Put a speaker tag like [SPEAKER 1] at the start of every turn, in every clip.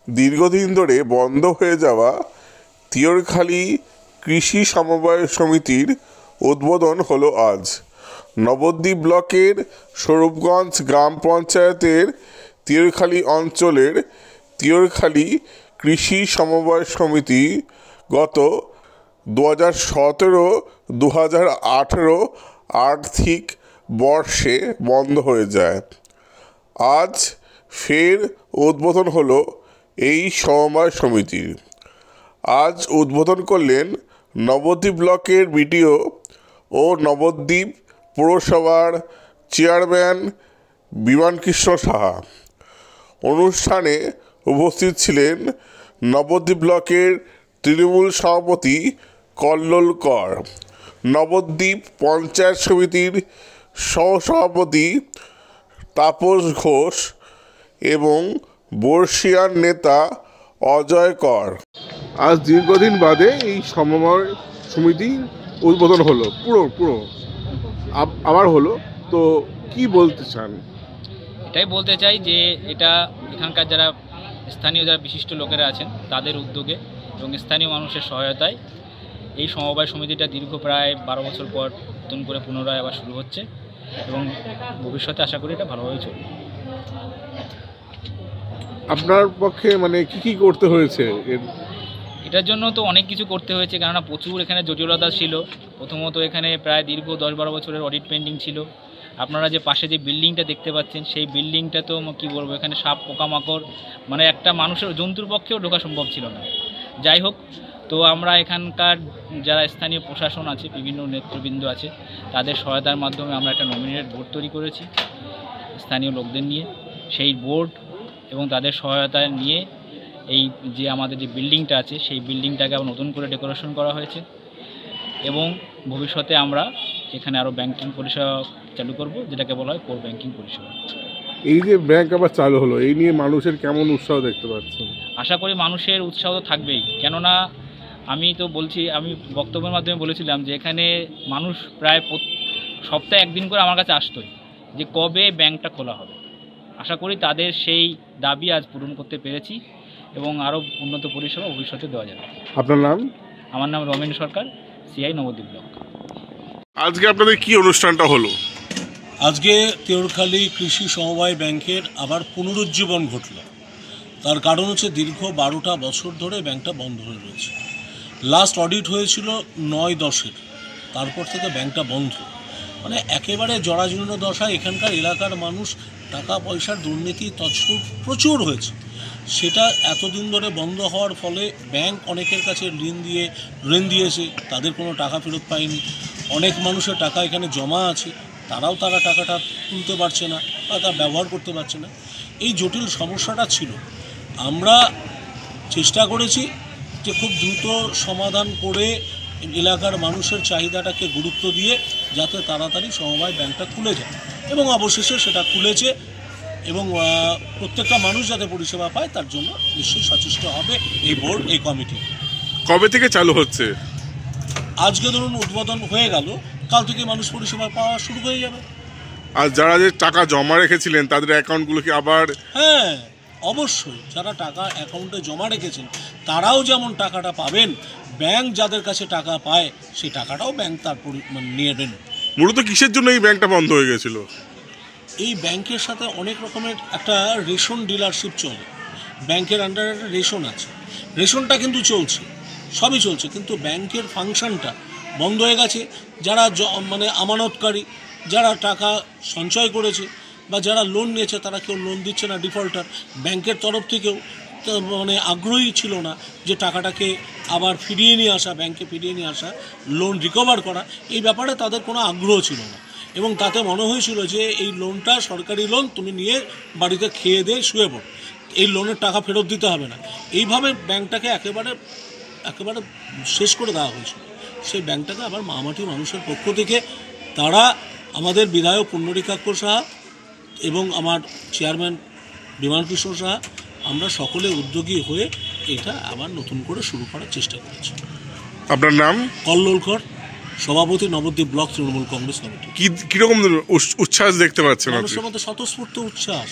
[SPEAKER 1] দীর্ঘদিন ধরে বন্ধ হয়ে যাওয়া তিয়রখালী কৃষি সমবায় সমিতির উদ্বোধন হলো আজ। নবদ্বীপ ব্লকের স্বরূপগঞ্জ গ্রাম পঞ্চায়েতের তিয়রখালী অঞ্চলের তিয়রখালী কৃষি সমবায় সমিতি গত 2017-2018 আর্থিক বর্ষে বন্ধ হয়ে যায়। আজ ফের উদ্বোধন হলো এই সমবায় সমিতির। আজ উদ্বোধন করলেন নবদ্বীপ ব্লকের বিডিও ও নবদ্বীপ পৌরসভার চেয়ারম্যান বিমানকৃষ্ণ সাহা। অনুষ্ঠানে উপস্থিত ছিলেন নবদ্বীপ ব্লকের তৃণমূল সভাপতি কল্লোল কর, নবদ্বীপ পঞ্চায়েত সমিতির সহসভাপতি তাপস ঘোষ এবং বর্ষিয়ান নেতা অজয় কর। আজ দীর্ঘদিন বাদে এই সমবায় সমিতি উদ্বোধন হলো, পুরো আবার হলো, তো কি বলতে চান?
[SPEAKER 2] এটাই বলতে চাই যে এটা এখানকার যারা স্থানীয় যারা বিশিষ্ট লোকেরা আছেন তাদের উদ্যোগে এবং স্থানীয় মানুষের সহায়তায় এই সমবায় সমিতিটা দীর্ঘ প্রায় 12 বছর পর নতুন করে পুনরায় আবার শুরু হচ্ছে এবং ভবিষ্যতে আশা করি এটা ভালোভাবে চলবে।
[SPEAKER 1] আপনার পক্ষে মানে কি করতে হয়েছে?
[SPEAKER 2] এটার জন্য তো অনেক কিছু করতে হয়েছে, কেননা প্রচুর এখানে জটিলতা ছিল। প্রথমত এখানে প্রায় দীর্ঘ 10-12 বছরের অডিট পেন্ডিং ছিল। আপনারা যে পাশে যে বিল্ডিংটা দেখতে পাচ্ছেন সেই বিল্ডিংটা তো কী বলবো, এখানে সাপ পোকামাকড় মানে একটা মানুষের জন্তুর পক্ষেও ঢোকা সম্ভব ছিল না। যাই হোক, তো আমরা এখানকার যারা স্থানীয় প্রশাসন আছে, বিভিন্ন নেতৃবৃন্দ আছে, তাদের সহায়তার মাধ্যমে আমরা একটা নমিনেটেড বোর্ড তৈরি করেছি স্থানীয় লোকদের নিয়ে। সেই বোর্ড এবং তাদের সহায়তা নিয়ে এই যে আমাদের যে বিল্ডিংটা আছে সেই বিল্ডিংটাকে আবার নতুন করে ডেকোরেশন করা হয়েছে এবং ভবিষ্যতে আমরা এখানে আরও ব্যাংকিং পরিষেবা চালু করব, যেটাকে বলা হয় কোর ব্যাংকিং পরিষেবা।
[SPEAKER 1] এই যে ব্যাংক আবার চালু হলো, এই নিয়ে মানুষের কেমন উৎসাহ দেখতে পাচ্ছেন?
[SPEAKER 2] আশা করি মানুষের উৎসাহ তো থাকবেই, কেননা আমি তো বলছি, আমি বক্তব্যের মাধ্যমে বলেছিলাম যে এখানে মানুষ প্রায় সপ্তাহে একদিন করে আমার কাছে আসতোই যে কবে ব্যাংকটা খোলা হবে। আশা করি তাদের সেই দাবি আজ পূরণ করতে পেরেছি এবং আরও উন্নত পরিষেবা ভবিষ্যতে দেওয়া যাবে।
[SPEAKER 1] আপনার নাম?
[SPEAKER 2] আমার নাম রমেন সরকার, সিআই নবদ্বীপ ব্লক।
[SPEAKER 1] আজকে আপনাদের কি অনুষ্ঠানটা হলো?
[SPEAKER 3] আজকে তিয়রখালী কৃষি সমবায় ব্যাংকের আবার পুনরুজ্জীবন ঘটল। তার কারণ হচ্ছে দীর্ঘ 12টা বছর ধরে ব্যাংকটা বন্ধ হয়ে রয়েছে। লাস্ট অডিট হয়েছিল 9/10-এর, তারপর থেকে ব্যাংকটা বন্ধ। মানে একেবারে জরাজীর্ণ দশায় এখানকার এলাকার মানুষ, টাকা পয়সার দুর্নীতি তছরূপ প্রচুর হয়েছে। সেটা এতদিন ধরে বন্ধ হওয়ার ফলে ব্যাংক অনেকের কাছে ঋণ দিয়েছে, তাদের কোনো টাকা ফেরত পায়নি। অনেক মানুষের টাকা এখানে জমা আছে, তারা টাকাটা তুলতে পারছে না বা তা ব্যবহার করতে পারছে না। এই জটিল সমস্যাটা ছিল। আমরা চেষ্টা করেছি যে খুব দ্রুত সমাধান করে এলাকার মানুষের চাহিদাটাকে গুরুত্ব দিয়ে যাতে তাড়াতাড়ি সমবায় ব্যাংকটা খুলে যায়, এবং অবশেষে সেটা খুলেছে এবং প্রত্যেকটা মানুষ যাতে পরিষেবা পায় তার জন্য নিশ্চয়ই সচেষ্ট হবে এই বোর্ড, এই কমিটি।
[SPEAKER 1] কবে থেকে চালু হচ্ছে?
[SPEAKER 3] আজকে ধরুন উদ্বোধন হয়ে গেল, কাল থেকে মানুষ পরিষেবা পাওয়া শুরু হয়ে যাবে।
[SPEAKER 1] আর যারা যে টাকা জমা রেখেছিলেন তাদের অ্যাকাউন্টগুলো কি আবার?
[SPEAKER 3] হ্যাঁ, অবশ্যই যারা টাকা অ্যাকাউন্টে জমা রেখেছেন তারাও যেমন টাকাটা পাবেন, ব্যাংক যাদের কাছে টাকা পায় সেই টাকাটাও ব্যাংক তারপর নিয়ে নেবেন।
[SPEAKER 1] মূলত কিসের জন্য এই ব্যাংকটা বন্ধ হয়ে গেছিল?
[SPEAKER 3] এই ব্যাংকের সাথে অনেক রকমের একটা রেশন ডিলারশিপ চলে। ব্যাংকের আন্ডারে একটা রেশন আছে, রেশনটা কিন্তু চলছে, সবই চলছে, কিন্তু ব্যাংকের ফাংশনটা বন্ধ হয়ে গেছে। যারা আমানতকারী, যারা টাকা সঞ্চয় করেছে বা যারা লোন নিয়েছে তারা কেউ লোন দিচ্ছে না, ডিফল্টার। ব্যাংকের তরফ থেকেও আগ্রহী ছিল না যে টাকাটাকে আবার ফিরিয়ে নিয়ে আসা, ব্যাংকে ফিরিয়ে নিয়ে আসা, লোন রিকভার করা, এই ব্যাপারে তাদের কোনো আগ্রহ ছিল না। এবং তাতে মনে হয়েছিল যে এই লোনটা সরকারি লোন, তুমি নিয়ে বাড়িতে খেয়ে দিয়ে শুয়ে পড়ো, এই লোনের টাকা ফেরত দিতে হবে না। এইভাবে ব্যাংকটাকে একেবারে শেষ করে দেওয়া হয়েছিল। সেই ব্যাংকটাকে আবার মামাটি মানুষের পক্ষ থেকে তারা, আমাদের বিধায়ক পুণ্ডরীকাক্ষ সাহা এবং আমার চেয়ারম্যান বিমানকৃষ্ণ সাহা, আমরা সকলে উদ্যোগী হয়ে এটা আবার নতুন করে শুরু করার চেষ্টা করেছি।
[SPEAKER 1] আপনার নাম?
[SPEAKER 3] কল্লোল কর, সভাপতি, নবদ্বীপ ব্লক তৃণমূল কংগ্রেস কমিটি।
[SPEAKER 1] কিরকম উচ্ছ্বাস দেখতে পাচ্ছেন?
[SPEAKER 3] মানুষের মধ্যে স্বতঃস্ফূর্ত উচ্ছ্বাস।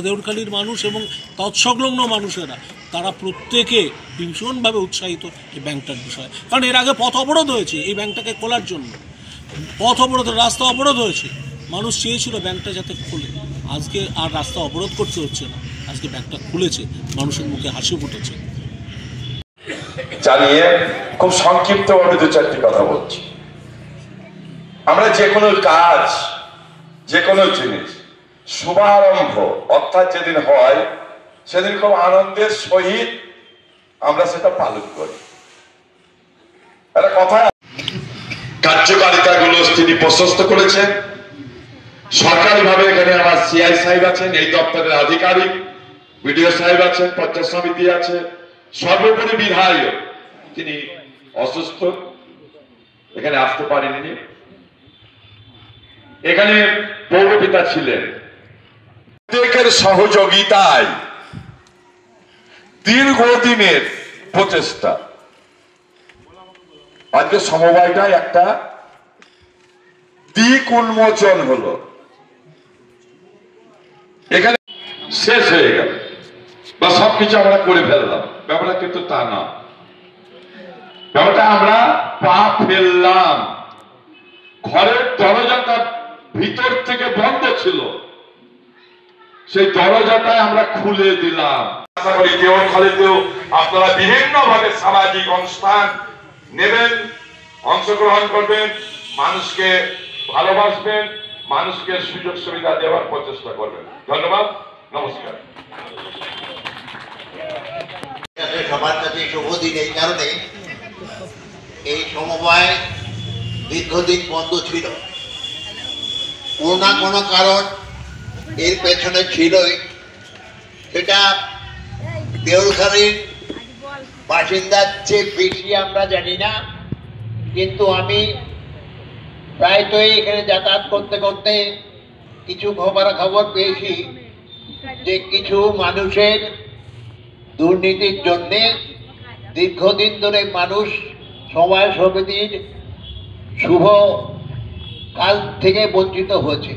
[SPEAKER 3] দেউরখালীর মানুষ এবং তৎসংলগ্ন মানুষেরা তারা প্রত্যেকে ভীষণভাবে উৎসাহিত এই ব্যাংকটার বিষয়ে। কারণ এর আগে পথ অবরোধ হয়েছে এই ব্যাংকটাকে খোলার জন্য, পথ অবরোধ, রাস্তা অবরোধ হয়েছে, মানুষ চেয়েছিল ব্যাংকটা যাতে খোলে। আজকে আর রাস্তা অবরোধ করতে হচ্ছে না, আজকে ব্যাংকটা খুলেছে, মানুষের মুখে হাসি ফুটেছে।
[SPEAKER 4] জানিয়ে খুব সংক্ষিপ্তভাবে দু চারটি কথা বলছি। আমরা যে কোনো কাজ, যে কোনো জিনিস শুভারম্ভ অর্থাৎ যেদিন হয় সেদিন খুব আনন্দের সহিত আমরা সেটা পালন করি। একটা কথা, কার্যকারিতাগুলো তিনি প্রশস্ত করেছেন। সরকারিভাবে এখানে আমার সিআই সাহেব আছেন, এই দপ্তরের আধিকারিক, বিডিও সাহেব আছেন, পঞ্চায়েত সমিতি আছে, সর্বোপরি বিধায়ক, তিনি অসুস্থ, এখানে আসতে পারেননি। এখানে পৌরপিতা ছিলেন। প্রত্যেকের সহযোগিতায় দীর্ঘদিনের প্রচেষ্টা আজকে সমবায়টাই একটা দিক উন্মোচন হলো। এখানে শেষ হয়ে গেল বা সবকিছু আমরা করে ফেললাম, ব্যাপারটা কিন্তু তা না। ব্যাপারটা আমরা পা ফেললাম, ঘরের দরজাটা ভিতর থেকে বন্ধ ছিল, সেই দরজাটাই আমরা খুলে দিলাম। আশা করি দেওয়ানখালীতেও আপনারা বিভিন্ন ভাবে সামাজিক অনুষ্ঠান নেবেন, অংশগ্রহণ করবেন, মানুষকে ভালোবাসবেন, মানুষকে সুযোগ সুবিধা দেওয়ার প্রচেষ্টা করবেন। ধন্যবাদ, নমস্কার।
[SPEAKER 5] সবার কাছে শুভ দিন এই কারণে, এই সমবায় দীর্ঘদিন বন্ধ ছিল, কোনো না কোনো কারণ এর পেছনে ছিলই। সেটা দেউরখালীর বাসিন্দার চেয়ে বেশি আমরা জানি না, কিন্তু আমি প্রায়তই এখানে যাতায়াত করতে করতে কিছু খবর পেয়েছি যে কিছু মানুষের দুর্নীতির জন্যে দীর্ঘদিন ধরে মানুষ সমবায় সমিতির শুভ কাল থেকে বঞ্চিত হয়েছে।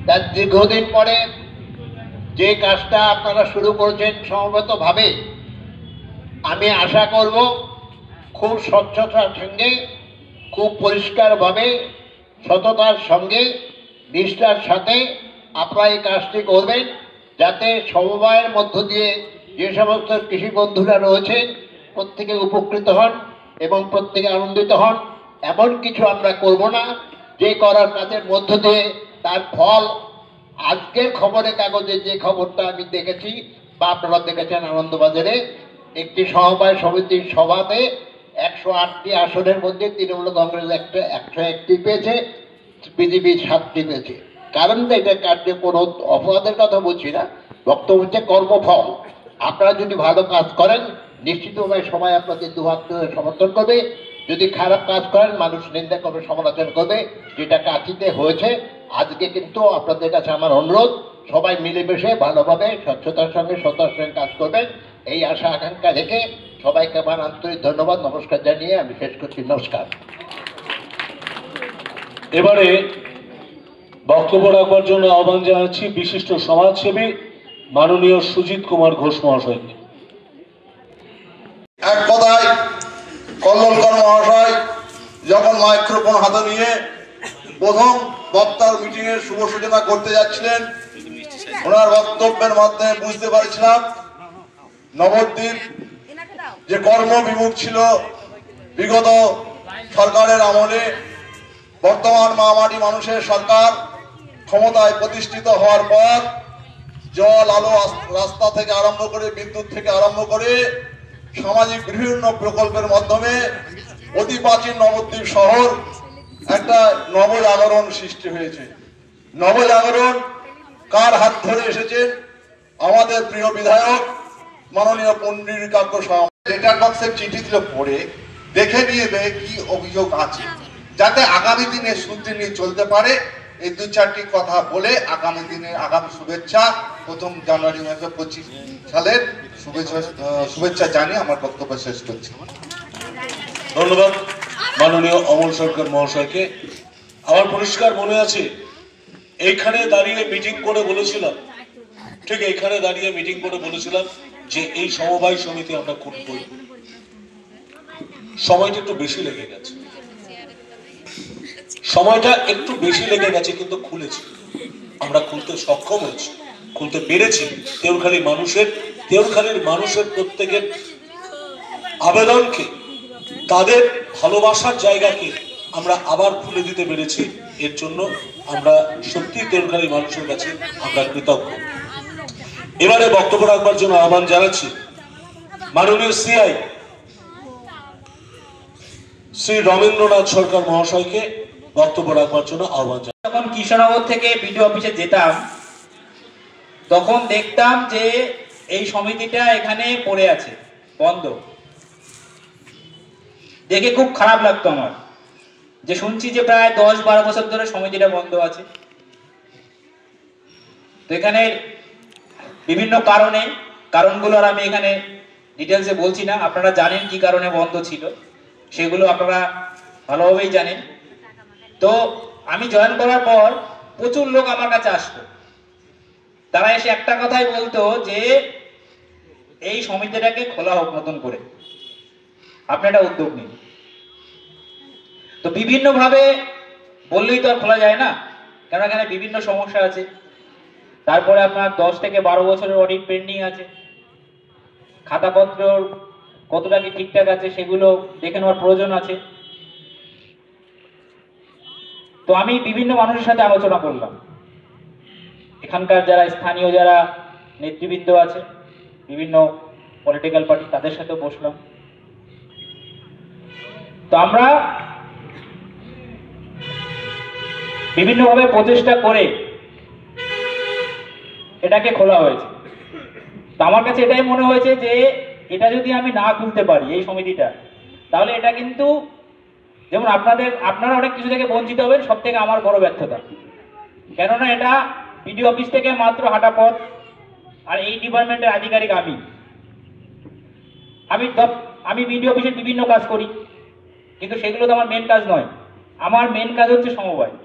[SPEAKER 5] তার দীর্ঘদিন পরে যে কাজটা আপনারা শুরু করেছেন সমবেতভাবে, আমি আশা করব খুব স্বচ্ছতার সঙ্গে, খুব পরিষ্কারভাবে, সততার সঙ্গে, নিষ্ঠার সাথে আপনারা এই কাজটি করবেন, যাতে সমবায়ের মধ্য দিয়ে যে সমস্ত কৃষি বন্ধুরা রয়েছেন প্রত্যেকে উপকৃত হন এবং প্রত্যেকে আনন্দিত হন। এমন কিছু আমরা করব না যে করার কাজের মধ্য দিয়ে তার ফল আজকের খবরের কাগজে যে খবরটা আমি দেখেছি বা আপনারা দেখেছেন, আনন্দবাজারে একটি সমবায় সমিতির সভাতে 108টি আসনের মধ্যে তৃণমূল কংগ্রেস 101টি পেয়েছে, বিজেপি 7টি পেয়েছে। কারণটা এটা কার্যে কোনো অপরাধের কথা বলছি না, বক্তব্য হচ্ছে কর্মফল। আপনারা যদি ভালো কাজ করেন নিশ্চিতভাবে সবাই আপনাদের দুহাত ধরে সমর্থন করবে, যদি খারাপ কাজ করেন মানুষ নিন্দা করবে, সমালোচনা করবে, যেটা কাঠিতে হয়েছে। আজকে কিন্তু আপনাদের কাছে আমার অনুরোধ, সবাই মিলেমিশে ভালোভাবে স্বচ্ছতার সঙ্গে সততার সঙ্গে কাজ করবেন, এই আশা আকাঙ্ক্ষা রেখে সবাইকে আমার আন্তরিক ধন্যবাদ, নমস্কার জানিয়ে আমি শেষ করছি। নমস্কার।
[SPEAKER 6] এবারে বক্তব্য রাখবার জন্য আহ্বান জানাচ্ছি বিশিষ্ট সমাজসেবী মাননীয় সুজিত কুমার ঘোষ মহাশয়কে।
[SPEAKER 7] এক কথায় কল্লোলকর মহাশয় যখন মাইক্রোফোন হাতে নিয়ে প্রথম বক্তার মিটিং এর শুভ সূচনা করতে যাচ্ছিলেন, ওনার বক্তব্যের মাধ্যমে বুঝতে পারছিলাম নবদ্বীপ যে কর্মবিমুখ ছিল বিগত সরকারের আমলে, বর্তমান মহামারী মানুষের সরকার ক্ষমতায় প্রতিষ্ঠিত হওয়ার পর জল, আলো, রাস্তা থেকে আরম্ভ করে, বিদ্যুৎ থেকে আরম্ভ করে সামাজিক বিভিন্ন প্রকল্পের মাধ্যমে অতি প্রাচীন নবদ্বীপ শহর একটা নবজাগরণ সৃষ্টি হয়েছে। নবজাগরণ কার হাত ধরে এসেছেন? আমাদের প্রিয় বিধায়ক মাননীয় পুন্ডরীকাক্ষ সাহা।
[SPEAKER 5] লেটার বক্সের চিঠিগুলো পড়ে দেখে নিয়ে কি অভিযোগ আছে, যাতে আগামী দিনে শুনতে নিয়ে চলতে পারে। এই দু চারটি কথা বলে আগামী দিনে আগামী শুভেচ্ছা 1 জানুয়ারি 2025 সালের শুভেচ্ছা জানিয়ে আমার বক্তব্য শেষ করছি।
[SPEAKER 3] ধন্যবাদ।
[SPEAKER 6] মাননীয় অমল সরকার মহাশয়কে। আমার পরিষ্কার মনে আছে, এইখানে দাঁড়িয়ে মিটিং করে বলেছিলাম, ঠিক এইখানে দাঁড়িয়ে মিটিং করে বলেছিলাম যে এই সমবায় সমিতি আমরা খুলবই। সময়টা একটু বেশি লেগে গেছে, কিন্তু খুলেছি, আমরা খুলতে সক্ষম হয়েছি, খুলতে পেরেছি। দেউরখালীর মানুষের প্রত্যেকের আবেদনকে, তাদের ভালোবাসার জায়গাকে আমরা আবার খুলে দিতে পেরেছি। এর জন্য আমরা সত্যি দেউরখালীর মানুষের কাছে আমরা কৃতজ্ঞ। এবারে বক্তব্য রাখবার জন্য আহ্বান জানাচ্ছি মাননীয় সিআই শ্রী রবীন্দ্রনাথ সরকার মহাশয়কে বক্তব্য রাখবার জন্য আহ্বান জানাচ্ছি।
[SPEAKER 2] যখন কৃষ্ণনগর থেকে বিডিও অফিসে যেতাম তখন দেখতাম যে এই সমিতিটা এখানে পড়ে আছে, বন্ধ। দেখে খুব খারাপ লাগতো আমার, যে শুনছি যে প্রায় 10-12 বছর ধরে সমিতিটা বন্ধ আছে। তো এখানে বিভিন্ন কারণগুলো আর আমি এখানে ডিটেলসে বলছি না, আপনারা জানেন কি কারণে বন্ধ ছিল, সেগুলো আপনারা ভালোভাবেই জানেন। তো আমি জয়েন করার পর প্রচুর লোক আমার কাছে আসতো, তারা এসে একটা কথাই বলতো যে এই সমিতিটাকে খোলা হোক নতুন করে, আপনি একটা উদ্যোগ নিন। তো বিভিন্ন ভাবে বললেই তো আর খোলা যায় না, কারণ এখানে বিভিন্ন সমস্যা আছে। তারপরে আপনার 10 থেকে 12 বছরের অডিট পেন্ডিং আছে, খাতাপত্র কতটা কি ঠিকঠাক আছে সেগুলো দেখে নেওয়ার প্রয়োজন আছে। তো আমি বিভিন্ন মানুষের সাথে আলোচনা করলাম, এখানকার যারা স্থানীয় যারা নেতৃবৃন্দ আছে বিভিন্ন পলিটিক্যাল পার্টি, তাদের সাথে বসলাম। তো আমরা বিভিন্নভাবে প্রচেষ্টা করে এটাকে খোলা হয়েছে। তো আমার কাছে এটাই মনে হয়েছে যে এটা যদি আমি না খুলতে পারি এই সমিতিটা, তাহলে এটা কিন্তু যেমন আপনারা অনেক কিছু থেকে বঞ্চিত হবেন, সব থেকে আমার বড় ব্যর্থতা। কেননা এটা বিডিও অফিস থেকে মাত্র হাঁটা পথ, আর এই ডিপার্টমেন্টের আধিকারিক আমি বিডিও অফিসের বিভিন্ন কাজ করি, কিন্তু সেগুলো তো আমার মেন কাজ নয়। আমার মেন কাজ হচ্ছে সমবায়।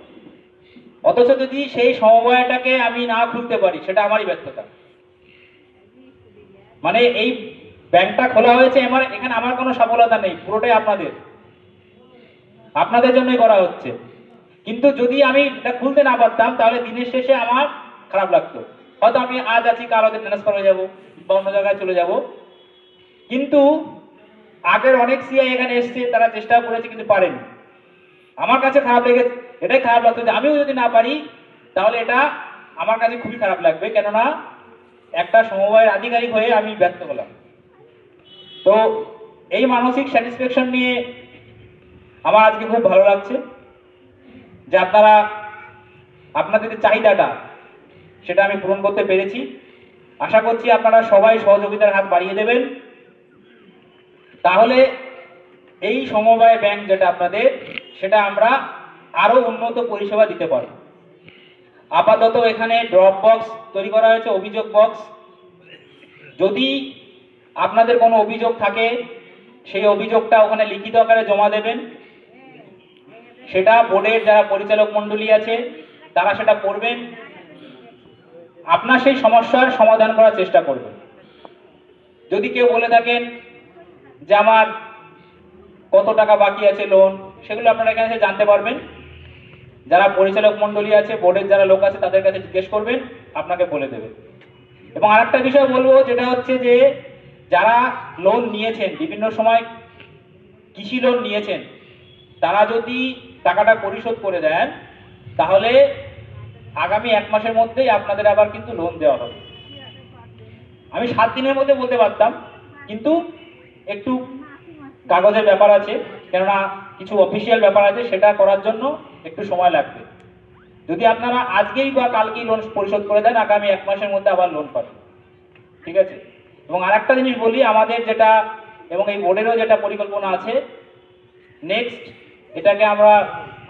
[SPEAKER 2] অথচ যদি সেই সমবায়টাকে আমি না খুলতে পারি, সেটা আমারই ব্যর্থতা। মানে এই ব্যাংকটা খোলা হয়েছে, এখানে আমার কোনো সফলতা নেই, পুরোটাই আপনাদের জন্যই করা হচ্ছে। কিন্তু যদি আমি এটা খুলতে না পারতাম, তাহলে দিনের শেষে আমার খারাপ লাগতো। হয়তো আমি আজ আছি, কাল হয়তো ট্রান্সফার হয়ে যাবো বা অন্য জায়গায় চলে যাব। কিন্তু আগের অনেক সিআই এখানে এসছে, তারা চেষ্টা করেছে কিন্তু পারেনি। আমার কাছে খারাপ লেগেছে, এটাই খারাপ লাগতো যে আমিও যদি না পারি তাহলে এটা আমার কাছে খুবই খারাপ লাগবে, কেননা একটা সমবায়ের আধিকারিক হয়ে আমি ব্যর্থ হলাম। তো এই মানসিক স্যাটিসফ্যাকশন নিয়ে আমার আজকে খুব ভালো লাগছে যে আপনাদের যে চাহিদাটা সেটা আমি পূরণ করতে পেরেছি। আশা করছি আপনারা সবাই সহযোগিতার হাত বাড়িয়ে দেবেন, তাহলে এই সমবায় ব্যাংক যেটা আপনাদের, সেটা আমরা আরো উন্নত পরিষেবা দিতে পারব। আপাতত এখানে ড্রপ বক্স তৈরি করা হয়েছে, অভিযোগ বক্স। যদি আপনাদের কোনো অভিযোগ থাকে, সেই অভিযোগটা ওখানে লিখিত আকারে জমা দেবেন। সেটা বোর্ডের যারা পরিচালক মণ্ডলী আছে তারা সেটা পড়বেন, আপনার সেই সমস্যার সমাধান করার চেষ্টা করবেন। যদি কেউ বলে থাকেন যে আমার কত টাকা বাকি আছে লোন, সেগুলো আপনারা এখানে এসে জানতে পারবেন। যারা পরিচালক মণ্ডলী আছে, বোর্ডের যারা লোক আছে, তাদের কাছে জিজ্ঞেস করবেন, আপনাকে বলে দেবে। এবং আরেকটা বিষয় বলবো, যেটা হচ্ছে যে যারা লোন নিয়েছেন, বিভিন্ন সময় কৃষি লোন নিয়েছেন, তারা যদি টাকাটা পরিশোধ করে দেন, তাহলে আগামী 1 মাসের মধ্যেই আপনাদের আবার কিন্তু লোন দেওয়া হবে। আমি 7 দিনের মধ্যে বলতে পারতাম, কিন্তু একটু কাগজের ব্যাপার আছে, কেননা কিছু অফিসিয়াল ব্যাপার আছে, সেটা করার জন্য একটু সময় লাগবে। যদি আপনারা আজকেই বা কালকেই লোন পরিশোধ করে দেন, আগামী 1 মাসের মধ্যে আবার লোন পাবেন, ঠিক আছে? এবং আরেকটা জিনিস বলি, আমাদের যেটা এবং এই বোর্ডেরও যেটা পরিকল্পনা আছে, নেক্সট এটাকে আমরা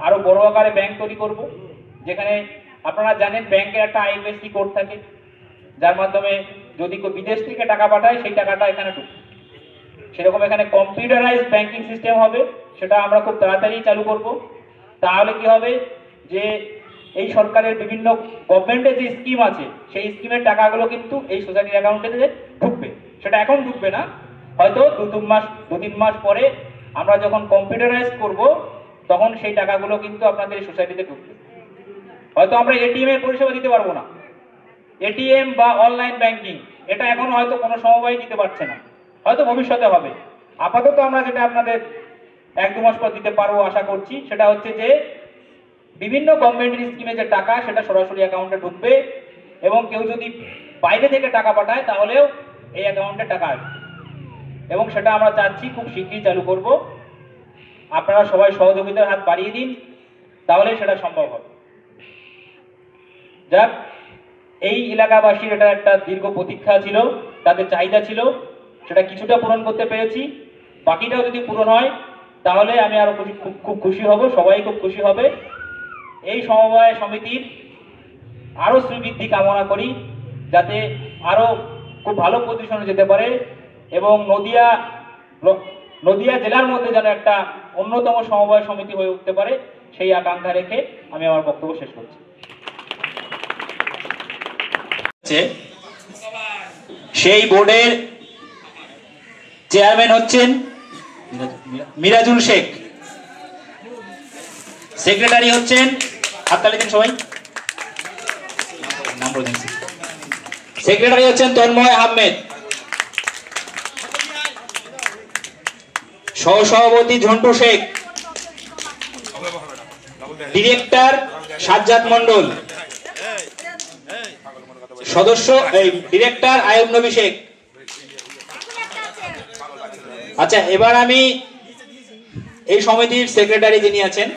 [SPEAKER 2] আরো বড় আকারে ব্যাংক তৈরি করব, যেখানে আপনারা জানেন ব্যাংকের একটা আইএফএসসি কোড থাকে, যার মাধ্যমে যদি কেউ বিদেশ থেকে টাকা পাঠায় সেই টাকাটা এখানে ঢুকবে। সেরকম এখানে কম্পিউটারাইজড ব্যাংকিং সিস্টেম হবে, সেটা আমরা খুব তাড়াতাড়ি চালু করব। তাহলে কি হবে যে এই সরকারের বিভিন্ন গভর্নমেন্টের যে স্কিম আছে সেই স্কিমের টাকাগুলো কিন্তু এই সোসাইটির অ্যাকাউন্টে ঢুকবে। সেটা এখন ঢুকবে না, হয়তো দু তিন মাস পরে আমরা যখন কম্পিউটারাইজ করব তখন সেই টাকাগুলো কিন্তু আপনাদের এই সোসাইটিতে ঢুকবে। হয়তো আমরা এটিএম এর পরিষেবা দিতে পারবো না, এটিএম বা অনলাইন ব্যাংকিং এটা এখন হয়তো কোনো সমবায় দিতে পারছে না, হয়তো ভবিষ্যতে হবে। আপাতত আমরা যেটা আপনাদের 1-2 মাস পর দিতে পারবো আশা করছি, সেটা হচ্ছে যে বিভিন্ন গভর্নমেন্টের স্কিমে যে টাকা সেটা সরাসরি অ্যাকাউন্টে ঢুকবে, এবং কেউ যদি বাইরে থেকে টাকা পাঠায় তাহলেও এই অ্যাকাউন্টে টাকা আসবে, এবং সেটা আমরা চাচ্ছি খুব শীঘ্রই চালু করব। আপনারা সবাই সহযোগিতার হাত বাড়িয়ে দিন, তাহলে সেটা সম্ভব হবে। যাক, এই এলাকাবাসীর এটা একটা দীর্ঘ প্রতীক্ষা ছিল, তাদের চাহিদা ছিল, সেটা কিছুটা পূরণ করতে পেরেছি। বাকিটাও যদি পূরণ হয় তাহলে আমি আরো খুব খুশি হব, সবাই খুব খুশি হবে। এই সমবায় সমিতির আরো শ্রীবৃদ্ধি কামনা করি, যাতে আরো খুব ভালো পজিশনে যেতে পারে এবং নদিয়া জেলার মধ্যে যেন একটা অন্যতম সমবায় সমিতি হয়ে উঠতে পারে, সেই আকাঙ্ক্ষা রেখে আমি আমার বক্তব্য শেষ করছি। সেই বোর্ডের চেয়ারম্যান হচ্ছেন মিরাজুল শেখ, সেক্রেটারি হচ্ছেন, হাততালি দিন সবাই, সেক্রেটারি হচ্ছেন তন্ময় আহমেদ, সহসভাপতি ঝন্টু শেখ, ডিরেক্টর সাজ্জাদ মন্ডল, সদস্য ডিরেক্টর আয়ুব নবী শেখ। আচ্ছা, এবার আমি এই সমিতির সেক্রেটারি যিনি আছেন